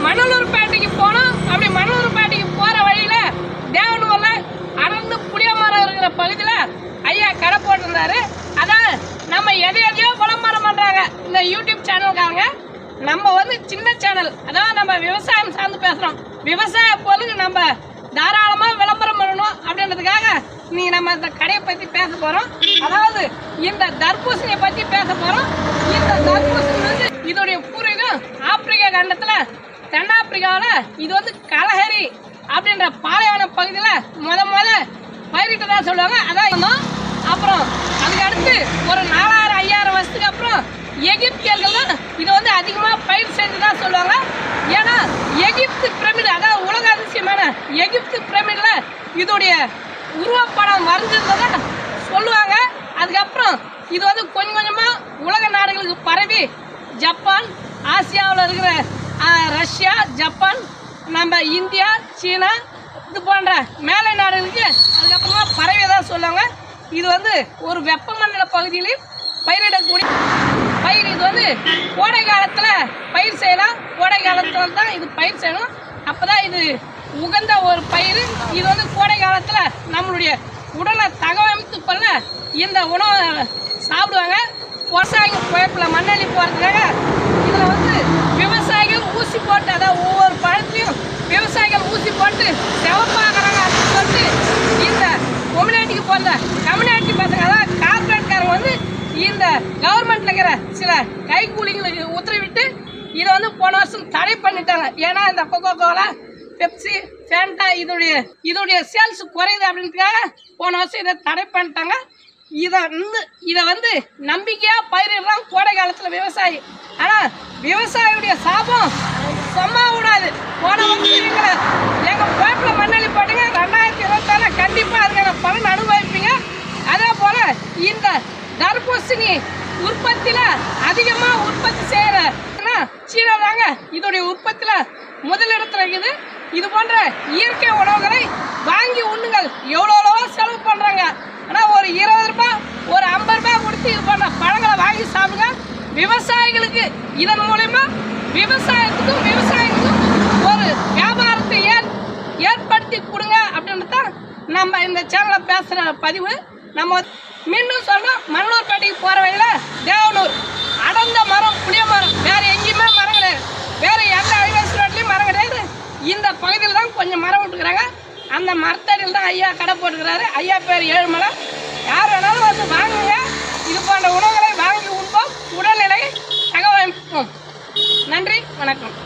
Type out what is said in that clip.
மணலூர்பேட்டைக்கு போனோம். அப்படி மணலூர்பேட்டைக்கு போற வழியில தேவனூர்ல அடர்ந்து புளிய மரம் இருக்கிற பகுதியில் ஐயா கடை போட்டிருந்தாரு. அதான் நம்ம எதையோ விளம்பரம் பண்றாங்க இந்த யூடியூப் சேனலுக்காக. நம்ம வந்து சின்ன சேனல், அதாவது நம்ம விவசாயம் சார்ந்து பேசுறோம். விவசாய பொருளுக்கு நம்ம தாராளமா விளம்பரம் பண்ணணும் அப்படின்றதுக்காக நீ நம்ம இந்த கடையை பத்தி பேச போறோம். அதாவது இந்த தர்பூசணியை பத்தி பேச போறோம். இந்த தர்பூசணி வந்து இதோடைய பூர்வீகம் ஆப்பிரிக்கா கண்டத்துல தென்னாப்பிரிக்காவில இது வந்து கலஹரி அப்படின்ற பாலைவன பகுதியில முத பயிரிட்டதா சொல்லுவாங்க. அதான் அப்புறம் அதுக்கு அடுத்து ஒரு 4000-5000 வருஷத்துக்கு அப்புறம் எகிப்தியர்கள் தான் இதை வந்து அதிகமாக பயிர் செஞ்சுதான் சொல்லுவாங்க. ஏன்னா எகிப்து பிரமிடு, அதாவது உலக அதிசயமான எகிப்து பிரமிட்ல இதோடைய உருவப்படம் வரைஞ்சிருந்ததா சொல்லுவாங்க. அதுக்கப்புறம் இது வந்து கொஞ்சம் கொஞ்சமாக உலக நாடுகளுக்கு பரவி ஜப்பான், ஆசியாவில் இருக்கிற ரஷ்யா, ஜப்பான், நம்ம இந்தியா, சீனா இது போன்ற மேலை நாடுகளுக்கு அதுக்கப்புறமா பரவியதாக சொல்லுவாங்க. இது வந்து ஒரு வெப்பமண்டல பகுதியிலையும் பயிரிடக்கூடிய பயிர். இது வந்து கோடை காலத்தில் பயிர் செய்யலாம். கோடை காலத்தில் தான் இது பயிர் செய்யணும். அப்போ தான் இது உகந்த ஒரு பயிர். இது வந்து கோடை காலத்தில் நம்மளுடைய உடலை தகவமைத்து கொள்ள இந்த உணவை சாப்பிடுவாங்க. விவசாயிகள் குழப்பில் மண்ணெளி போகிறதுக்காக இதில் வந்து விவசாயிகள் ஊசி போட்டு, அதாவது ஒவ்வொரு பழத்தையும் விவசாயிகள் ஊசி போட்டு செவப்பாகிறாங்க அப்படின்னு சொல்லிட்டு இந்த கம்யூனிட்டிக்கு போகிற கம்யூனிட்டி பசங்க, அதாவது கார்பரேட்காரங்க வந்து இந்த கவர்மெண்ட்ல இருக்கிற சில கைக்கூலிகளுக்கு உத்தரவிட்டு இதை வந்து போன வருஷம் தடை பண்ணிட்டாங்க. ஏன்னா இந்த கொக்கோ கோலா, பெப்சி, ஃபேண்டா இதோடைய சேல்ஸ் குறையுது அப்படின்றதுக்காக போன வருஷம் இதை தடை பண்ணிட்டாங்க. இதை வந்து நம்பிக்கையா பயிரிடலாம் கோடை காலத்தில் விவசாயி. ஆனால் விவசாயியுடைய சாபம் சும்மா விடாது. போன வருஷம் எங்கள் குழப்பில் மண்ணெளி போட்டுங்க. 2024 கண்டிப்பாக அதுக்கான பலன் அனுபவிப்பீங்க. அதே போல இந்த தர்பூசணி உற்பத்தியில அதிகமா உற்பத்தி செய்யற சீனா தாங்க இதோடைய உற்பத்தியில முதலிடத்துல இருக்குது. இது போன்ற இயற்கை உணவுகளை வாங்கி உண்ணுங்கள். எவ்வளோ செலவு பண்றாங்க, ஆனா ஒரு 20 ரூபாய், ஒரு 50 ரூபாய் கொடுத்து இது போன்ற பழங்களை வாங்கி சாப்பிடுங்க. விவசாயிகளுக்கு இதன் மூலமா விவசாயிகளுக்கும் ஒரு வியாபாரத்தை ஏற்படுத்தி கொடுங்க அப்படின்றது தான் நம்ம இந்த சேனல்ல பேசுற பதிவு. நம்ம மீண்டும் சொல்றோம், மணலூர்பேட்டைக்கு போற வழியில தேவனூர் அடர்ந்த மரம், புளிய மரம், வேற எங்கேயுமே மரம் கிடையாது. வேற எந்த அழிவாசி ரோட்லயும் மரம் கிடையாது. இந்த பகுதியில் தான் கொஞ்சம் மரம் விட்டுக்கிறாங்க. அந்த மரத்தடியில் தான் ஐயா கடை போட்டுக்கிறாரு. ஐயா பேர் ஏழுமலை. யார் வேணாலும் வந்து வாங்குங்க. இது போன்ற உணவுகளை வாங்கி உண்போம், உடல்நிலையை தகவமைப்போம். நன்றி, வணக்கம்.